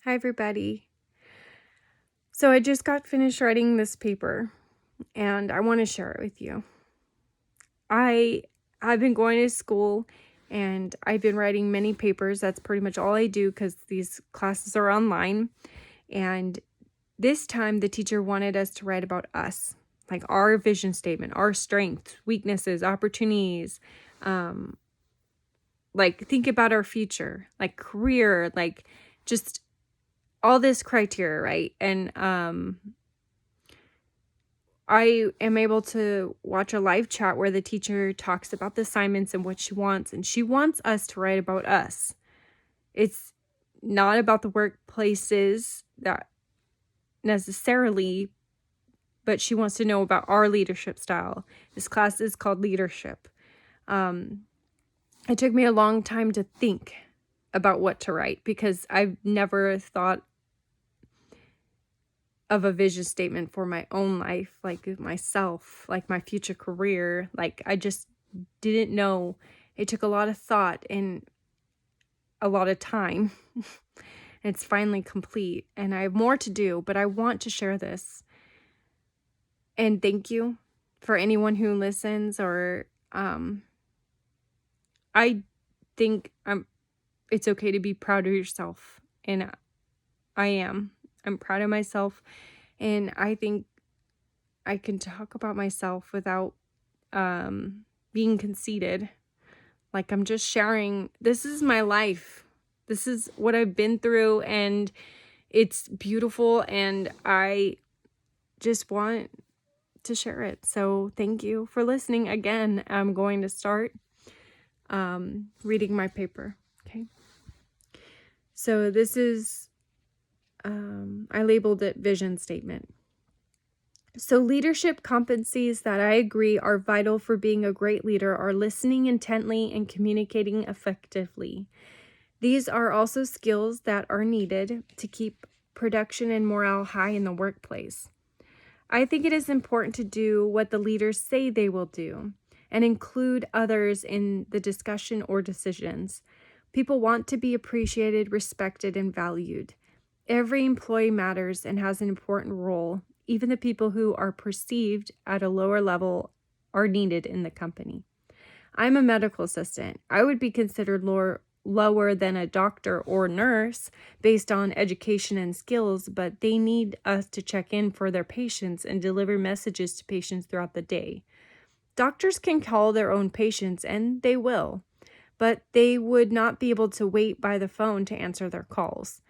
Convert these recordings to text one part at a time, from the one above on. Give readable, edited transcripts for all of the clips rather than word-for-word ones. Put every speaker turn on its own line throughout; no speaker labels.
Hi, everybody. So I just got finished writing this paper, and I want to share it with you. I've been going to school, and I've been writing many papers. That's pretty much all I do because these classes are online. And this time, the teacher wanted us to write about us, like our vision statement, our strengths, weaknesses, opportunities. Like think about our future, like career, like just all this criteria, right? And I am able to watch a live chat where the teacher talks about the assignments and what she wants, and she wants us to write about us. It's not about the workplaces that necessarily, but she wants to know about our leadership style. This class is called leadership. It took me a long time to think about what to write because I've never thought of a vision statement for my own life, like myself, like my future career. Like I just didn't know. It took a lot of thought and a lot of time. It's finally complete and I have more to do, but I want to share this. And thank you for anyone who listens or I think it's okay to be proud of yourself, and I am. I'm proud of myself, and I think I can talk about myself without being conceited. Like I'm just sharing, this is my life. This is what I've been through, and it's beautiful, and I just want to share it. So thank you for listening. Again, I'm going to start reading my paper. Okay. So this is, I labeled it vision statement. So leadership competencies that I agree are vital for being a great leader are listening intently and communicating effectively. These are also skills that are needed to keep production and morale high in the workplace. I think it is important to do what the leaders say they will do and include others in the discussion or decisions. People want to be appreciated, respected, and valued. Every employee matters and has an important role. Even the people who are perceived at a lower level are needed in the company. I'm a medical assistant. I would be considered lower than a doctor or nurse based on education and skills, but they need us to check in for their patients and deliver messages to patients throughout the day. Doctors can call their own patients, and they will, but they would not be able to wait by the phone to answer their calls.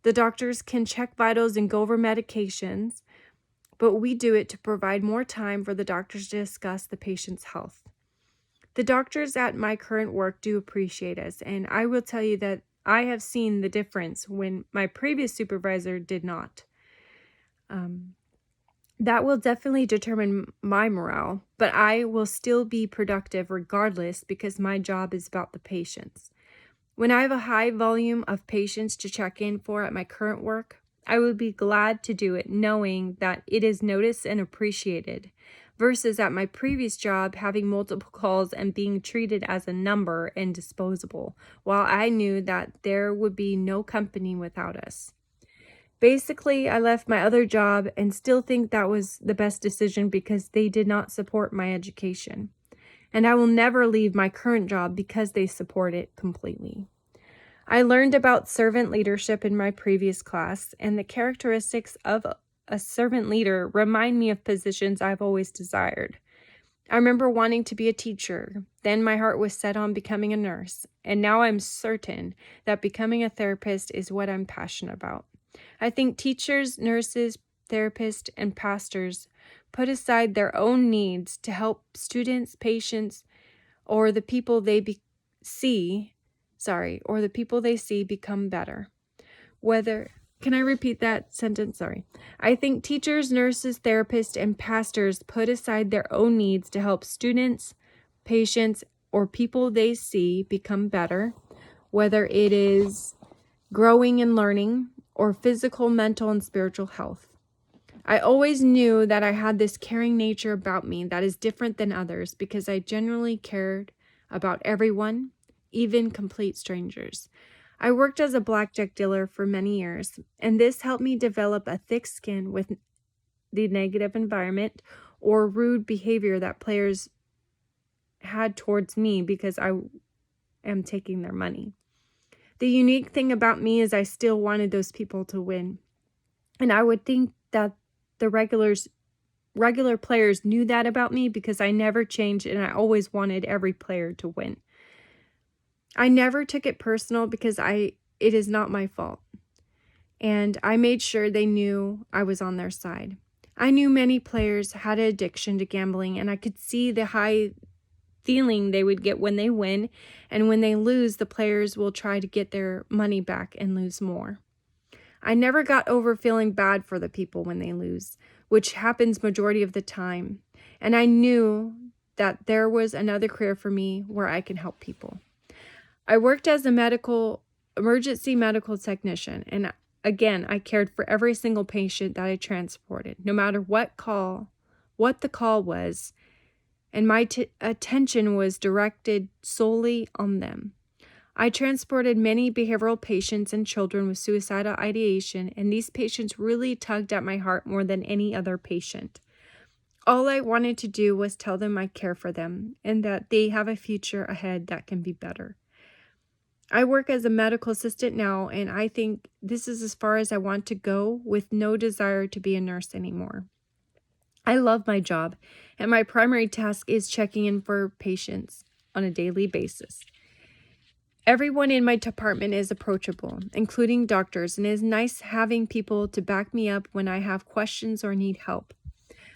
The doctors can check vitals and go over medications, but we do it to provide more time for the doctors to discuss the patient's health. The doctors at my current work do appreciate us, and I will tell you that I have seen the difference when my previous supervisor did not. That will definitely determine my morale, but I will still be productive regardless because my job is about the patients. When I have a high volume of patients to check in for at my current work, I would be glad to do it knowing that it is noticed and appreciated, versus at my previous job having multiple calls and being treated as a number and disposable, while I knew that there would be no company without us. Basically, I left my other job and still think that was the best decision because they did not support my education. And I will never leave my current job because they support it completely. I learned about servant leadership in my previous class, and the characteristics of a servant leader remind me of positions I've always desired. I remember wanting to be a teacher. Then my heart was set on becoming a nurse, and now I'm certain that becoming a therapist is what I'm passionate about. I think teachers, nurses, therapists, and pastors put aside their own needs to help students, patients, or the people they see become better. Can I repeat that sentence? Sorry. I think teachers, nurses, therapists, and pastors put aside their own needs to help students, patients, or people they see become better, whether it is growing and learning or physical, mental, and spiritual health. I always knew that I had this caring nature about me that is different than others because I genuinely cared about everyone, even complete strangers. I worked as a blackjack dealer for many years, and this helped me develop a thick skin with the negative environment or rude behavior that players had towards me because I am taking their money. The unique thing about me is I still wanted those people to win. And I would think that the regular players knew that about me because I never changed and I always wanted every player to win. I never took it personal because it is not my fault. And I made sure they knew I was on their side. I knew many players had an addiction to gambling, and I could see the high feeling they would get when they win, and when they lose, the players will try to get their money back and lose more. I never got over feeling bad for the people when they lose, which happens majority of the time, and I knew that there was another career for me where I can help people. I worked as a emergency medical technician, and again, I cared for every single patient that I transported, no matter what the call was, and my attention was directed solely on them. I transported many behavioral patients and children with suicidal ideation, and these patients really tugged at my heart more than any other patient. All I wanted to do was tell them I care for them and that they have a future ahead that can be better. I work as a medical assistant now, and I think this is as far as I want to go with no desire to be a nurse anymore. I love my job, and my primary task is checking in for patients on a daily basis. Everyone in my department is approachable, including doctors, and it is nice having people to back me up when I have questions or need help.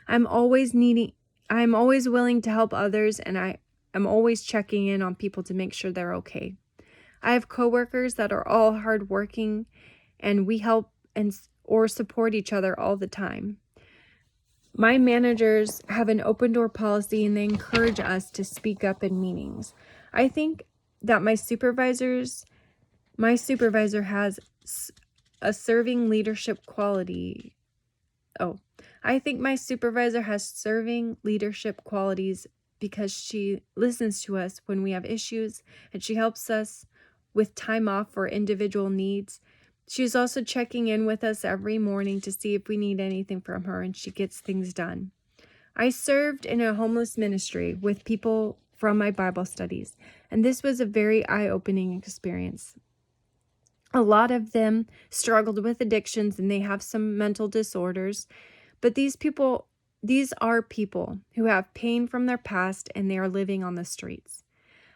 I'm always willing to help others, and I am always checking in on people to make sure they're okay. I have coworkers that are all hardworking, and we help or support each other all the time. My managers have an open door policy, and they encourage us to speak up in meetings. I think that my supervisor has a serving leadership quality. I think my supervisor has serving leadership qualities because she listens to us when we have issues, and she helps us with time off for individual needs. She's also checking in with us every morning to see if we need anything from her, and she gets things done. I served in a homeless ministry with people from my Bible studies, and this was a very eye-opening experience. A lot of them struggled with addictions and they have some mental disorders, but these are people who have pain from their past and they are living on the streets.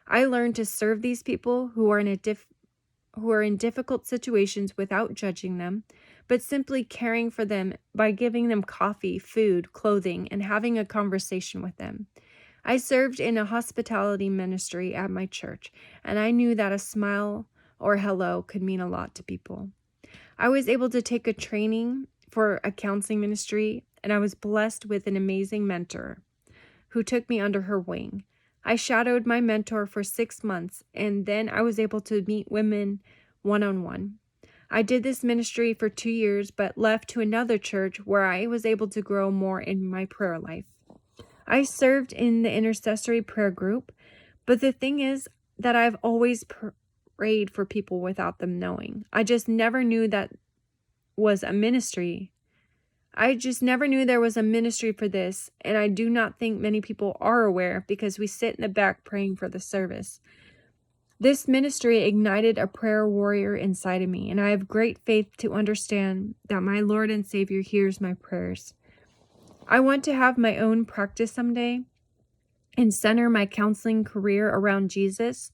I learned to serve these people who are in difficult situations without judging them, but simply caring for them by giving them coffee, food, clothing, and having a conversation with them. I served in a hospitality ministry at my church, and I knew that a smile or hello could mean a lot to people. I was able to take a training for a counseling ministry, and I was blessed with an amazing mentor who took me under her wing. I shadowed my mentor for 6 months, and then I was able to meet women one-on-one. I did this ministry for 2 years, but left to another church where I was able to grow more in my prayer life. I served in the intercessory prayer group, but the thing is that I've always prayed for people without them knowing. I just never knew that was a ministry. I just never knew there was a ministry for this, and I do not think many people are aware because we sit in the back praying for the service. This ministry ignited a prayer warrior inside of me, and I have great faith to understand that my Lord and Savior hears my prayers. I want to have my own practice someday and center my counseling career around Jesus,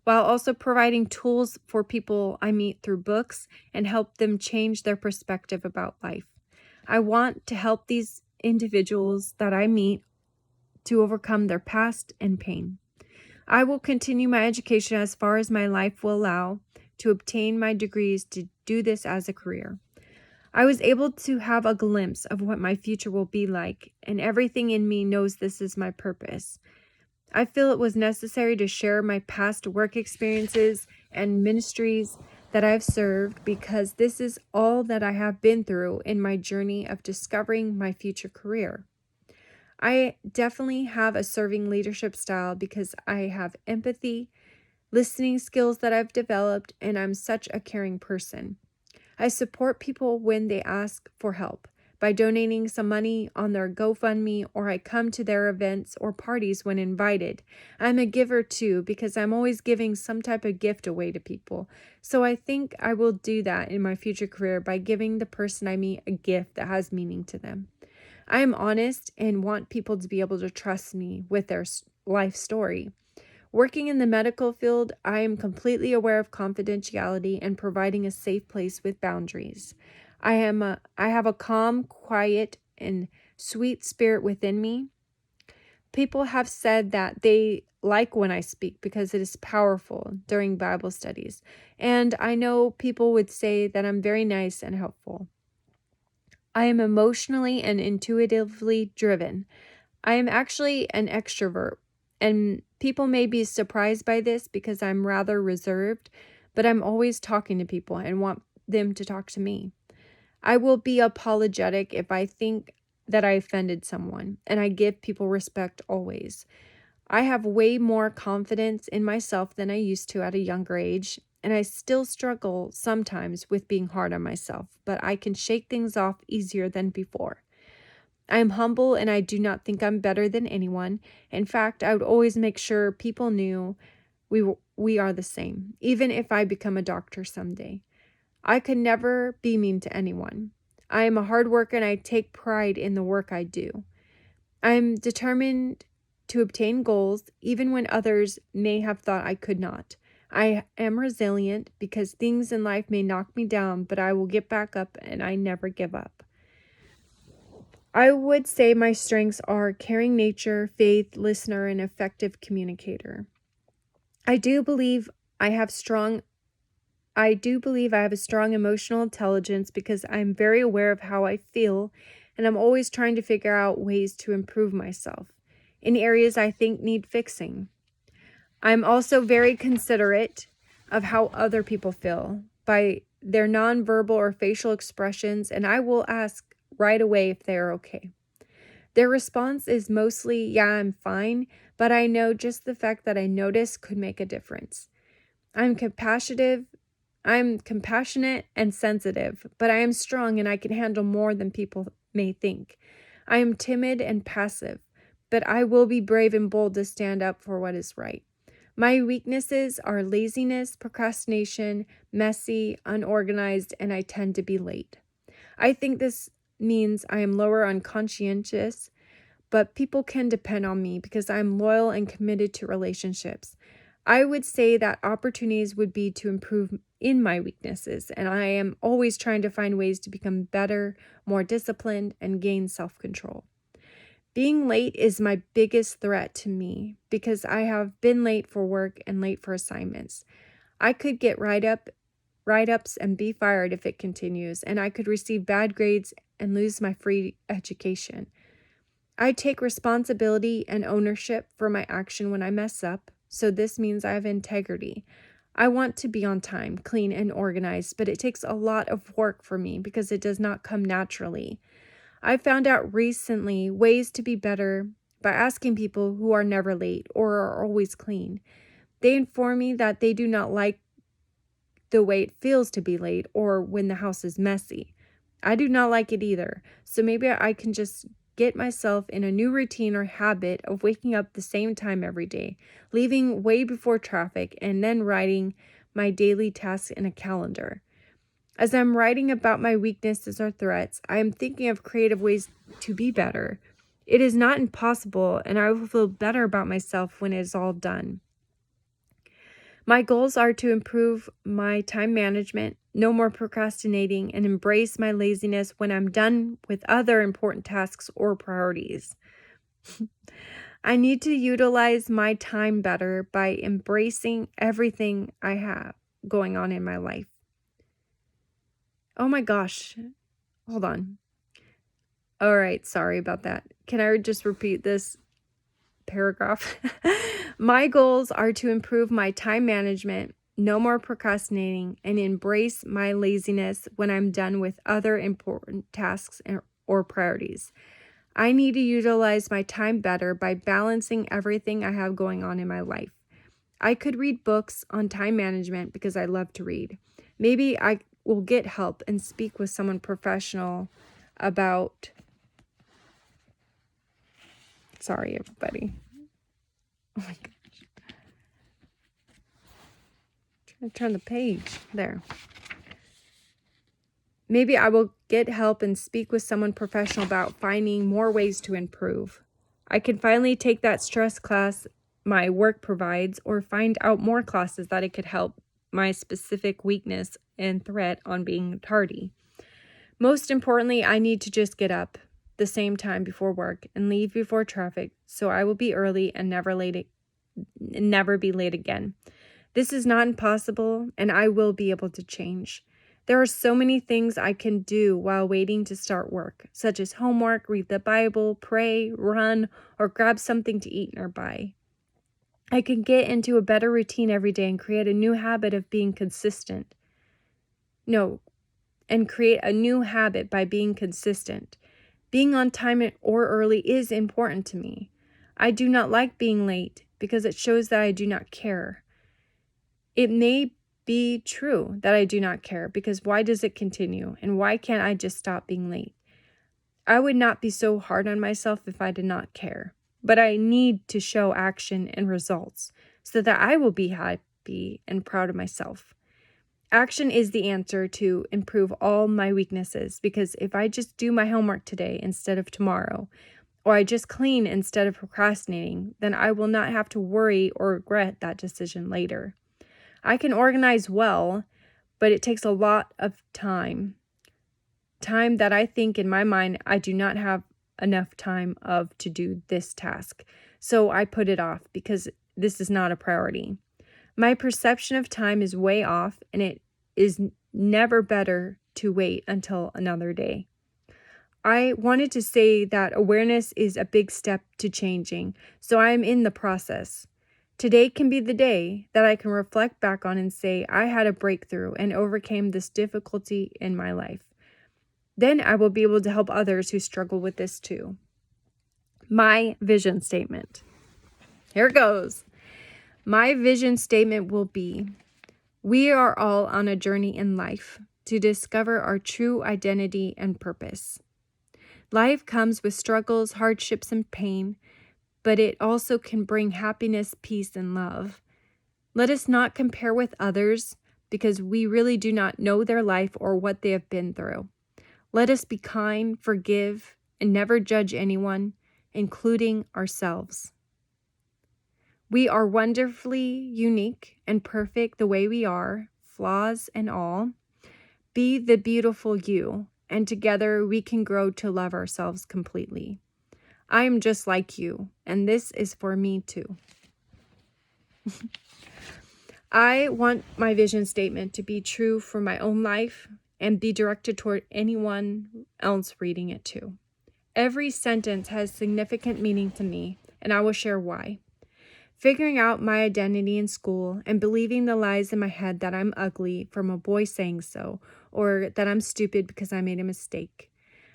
while also providing tools for people I meet through books and help them change their perspective about life. I want to help these individuals that I meet to overcome their past and pain. I will continue my education as far as my life will allow to obtain my degrees to do this as a career. I was able to have a glimpse of what my future will be like, and everything in me knows this is my purpose. I feel it was necessary to share my past work experiences and ministries that I've served because this is all that I have been through in my journey of discovering my future career. I definitely have a serving leadership style because I have empathy, listening skills that I've developed, and I'm such a caring person. I support people when they ask for help by donating some money on their GoFundMe, or I come to their events or parties when invited. I'm a giver too, because I'm always giving some type of gift away to people. So I think I will do that in my future career by giving the person I meet a gift that has meaning to them. I am honest and want people to be able to trust me with their life story. Working in the medical field, I am completely aware of confidentiality and providing a safe place with boundaries. I have a calm, quiet, and sweet spirit within me. People have said that they like when I speak because it is powerful during Bible studies. And I know people would say that I'm very nice and helpful. I am emotionally and intuitively driven. I am actually an extrovert, and people may be surprised by this because I'm rather reserved, but I'm always talking to people and want them to talk to me. I will be apologetic if I think that I offended someone, and I give people respect always. I have way more confidence in myself than I used to at a younger age, and I still struggle sometimes with being hard on myself, but I can shake things off easier than before. I am humble and I do not think I'm better than anyone. In fact, I would always make sure people knew we are the same, even if I become a doctor someday. I could never be mean to anyone. I am a hard worker and I take pride in the work I do. I am determined to obtain goals even when others may have thought I could not. I am resilient because things in life may knock me down, but I will get back up and I never give up. I would say my strengths are caring nature, faith, listener, and effective communicator. I do believe I have a strong emotional intelligence because I'm very aware of how I feel, and I'm always trying to figure out ways to improve myself in areas I think need fixing. I'm also very considerate of how other people feel by their nonverbal or facial expressions, and I will ask right away if they are okay. Their response is mostly, yeah, I'm fine, but I know just the fact that I notice could make a difference. I'm compassionate and sensitive, but I am strong and I can handle more than people may think. I am timid and passive, but I will be brave and bold to stand up for what is right. My weaknesses are laziness, procrastination, messy, unorganized, and I tend to be late. I think this means I am lower on conscientious, but people can depend on me because I'm loyal and committed to relationships. I would say that opportunities would be to improve in my weaknesses, and I am always trying to find ways to become better, more disciplined, and gain self-control. Being late is my biggest threat to me because I have been late for work and late for assignments. I could get write-ups and be fired if it continues, and I could receive bad grades and lose my free education. I take responsibility and ownership for my action when I mess up, so this means I have integrity. I want to be on time, clean, and organized, but it takes a lot of work for me because it does not come naturally. I found out recently ways to be better by asking people who are never late or are always clean. They inform me that they do not like the way it feels to be late or when the house is messy. I do not like it either, so maybe I can just get myself in a new routine or habit of waking up the same time every day, leaving way before traffic, and then writing my daily tasks in a calendar. As I'm writing about my weaknesses or threats, I am thinking of creative ways to be better. It is not impossible, and I will feel better about myself when it is all done. My goals are to improve my time management, no more procrastinating, and embrace my laziness when I'm done with other important tasks or priorities. I need to utilize my time better by embracing everything I have going on in my life. Oh my gosh. Hold on. All right, sorry about that. Can I just repeat this paragraph? My goals are to improve my time management, no more procrastinating, and embrace my laziness when I'm done with other important tasks or priorities. I need to utilize my time better by balancing everything I have going on in my life. I could read books on time management because I love to read. Maybe I will get help and speak with someone professional about. Sorry, everybody. Oh my gosh. Trying to turn the page. There. Maybe I will get help and speak with someone professional about finding more ways to improve. I can finally take that stress class my work provides or find out more classes that I could help my specific weakness and threat on being tardy. Most importantly, I need to just get up the same time before work and leave before traffic so I will be early and never be late again. This is not impossible, and I will be able to change. There are so many things I can do while waiting to start work, such as homework, read the Bible, pray, run, or grab something to eat nearby. I can get into a better routine every day and create a new habit of being consistent. And create a new habit by being consistent. Being on time or early is important to me. I do not like being late because it shows that I do not care. It may be true that I do not care, because why does it continue? And why can't I just stop being late? I would not be so hard on myself if I did not care. But I need to show action and results so that I will be happy and proud of myself. Action is the answer to improve all my weaknesses, because if I just do my homework today instead of tomorrow, or I just clean instead of procrastinating, then I will not have to worry or regret that decision later. I can organize well, but it takes a lot of time. Time that I think in my mind I do not have enough time of to do this task. So I put it off because this is not a priority. My perception of time is way off, and it is never better to wait until another day. I wanted to say that awareness is a big step to changing, so I am in the process. Today can be the day that I can reflect back on and say I had a breakthrough and overcame this difficulty in my life. Then I will be able to help others who struggle with this too. My vision statement. Here it goes. My vision statement will be: we are all on a journey in life to discover our true identity and purpose. Life comes with struggles, hardships, and pain, but it also can bring happiness, peace, and love. Let us not compare with others, because we really do not know their life or what they have been through. Let us be kind, forgive, and never judge anyone, including ourselves. We are wonderfully unique and perfect the way we are, flaws and all. Be the beautiful you, and together we can grow to love ourselves completely. I am just like you, and this is for me too. I want my vision statement to be true for my own life and be directed toward anyone else reading it too. Every sentence has significant meaning to me, and I will share why. Figuring out my identity in school and believing the lies in my head that I'm ugly from a boy saying so, or that I'm stupid because I made a mistake.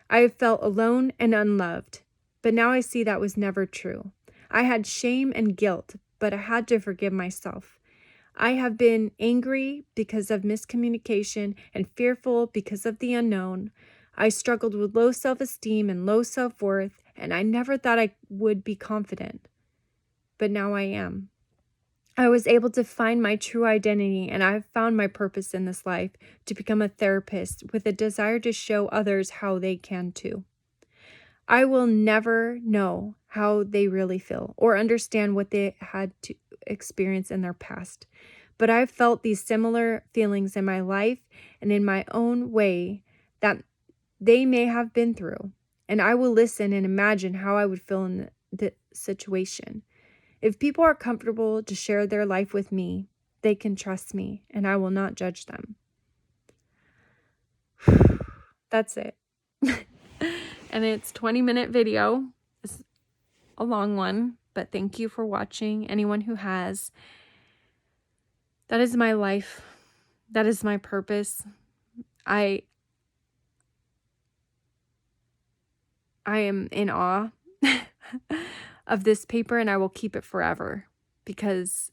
I have felt alone and unloved, but now I see that was never true. I had shame and guilt, but I had to forgive myself. I have been angry because of miscommunication and fearful because of the unknown. I struggled with low self-esteem and low self-worth, and I never thought I would be confident. But now I am. I was able to find my true identity, and I have found my purpose in this life to become a therapist with a desire to show others how they can too. I will never know how they really feel or understand what they had to experience in their past, but I've felt these similar feelings in my life and in my own way that they may have been through, and I will listen and imagine how I would feel in the situation. If people are comfortable to share their life with me, they can trust me, and I will not judge them. That's it. And it's 20-minute video. It's a long one, but thank you for watching. Anyone who has. That is my life. That is my purpose. I am in awe of this paper, and I will keep it forever, because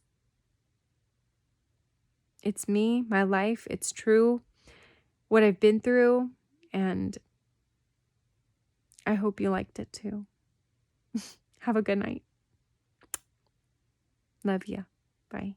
It's me, my life. It's true, what I've been through, and I hope you liked it too. Have a good night. Love ya. Bye.